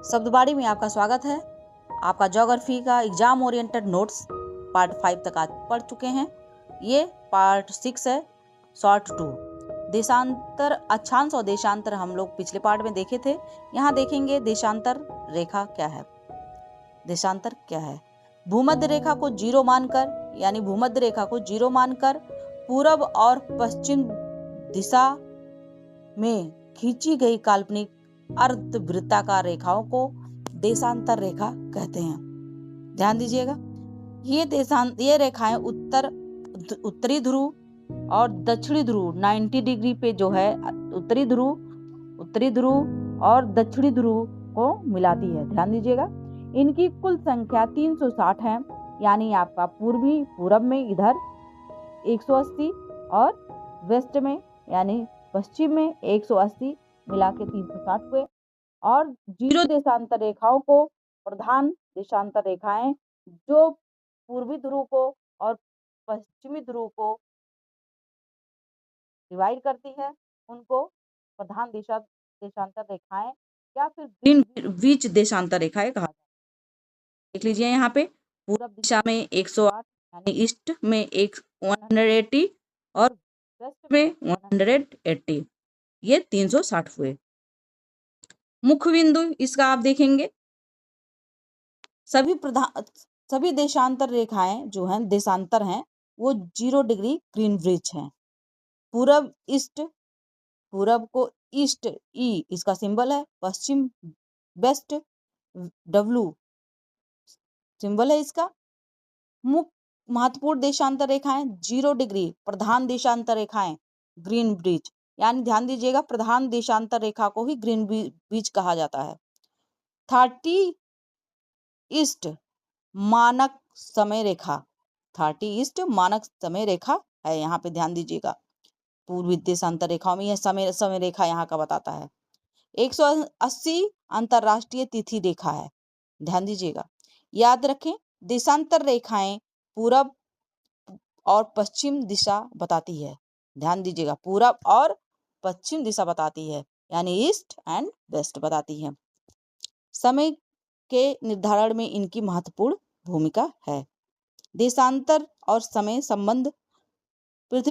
शब्दबाड़ी में आपका स्वागत है। आपका ज्योग्राफी का एग्जाम ओरिएंटेड नोट्स पार्ट 5 तक आज पढ़ चुके हैं। ये पार्ट 6 है, शॉर्ट 2। देशांतर अक्षांश और देशांतर हम लोग पिछले पार्ट में देखे थे। यहाँ देखेंगे देशांतर रेखा क्या है। देशांतर क्या है? भूमध्य रेखा को जीरो मानकर, यानी भूमध्य रेखा को जीरो मानकर पूरब और पश्चिम दिशा में खींची गई काल्पनिक अर्धवृत्ताकार रेखाओं को देशांतर रेखा कहते हैं। ध्यान दीजिएगा, ये रेखाएं उत्तरी ध्रुव और दक्षिणी ध्रुव 90 डिग्री पे जो है उत्तरी ध्रुव और दक्षिणी ध्रुव को मिलाती है। ध्यान दीजिएगा, इनकी कुल संख्या 360 है, यानी आपका पूरब में इधर 180 और वेस्ट में यानी पश्चिम में 180 मिला के 360 हुए। और जीरो देशांतर रेखाओं को प्रधान देशांतर रेखाएं जो पूर्वी ध्रुव को और पश्चिमी ध्रुव को डिवाइड करती है, उनको प्रधान देशांतर रेखाएं या फिर ग्रीनविच देशांतर रेखाएं कहा जाता है। देख लीजिए, यहाँ पे पूरब दिशा में 108 यानी ईस्ट में 180 और वेस्ट में 180, ये 360 हुए। मुख्य बिंदु इसका आप देखेंगे, सभी देशांतर रेखाएं जो हैं देशांतर हैं वो 0 डिग्री ग्रीनविच हैं। पूरब को ईस्ट ई इसका सिंबल है, पश्चिम वेस्ट डब्ल्यू सिंबल है इसका। मुख्य महत्वपूर्ण देशांतर रेखाएं 0 डिग्री प्रधान देशांतर रेखाएं ग्रीनविच, यानी ध्यान दीजिएगा प्रधान देशांतर रेखा को ही ग्रीनविच कहा जाता है। 30 ईस्ट मानक समय रेखा, 30 ईस्ट मानक समय रेखा है। यहाँ पे ध्यान दीजिएगा, पूर्वी देशांतर रेखाओं में यह समय रेखा यहाँ का बताता है। 180 अंतरराष्ट्रीय तिथि रेखा है। ध्यान दीजिएगा, याद रखें देशांतर रेखाएं पूरब और पश्चिम दिशा बताती है। ध्यान दीजिएगा, पूरब और पश्चिम दिशा बताती है, यानी ईस्ट एंड वेस्ट बताती है। समय के निर्धारण में इनकी महत्वपूर्ण भूमिका है। देशांतर और समय संबंध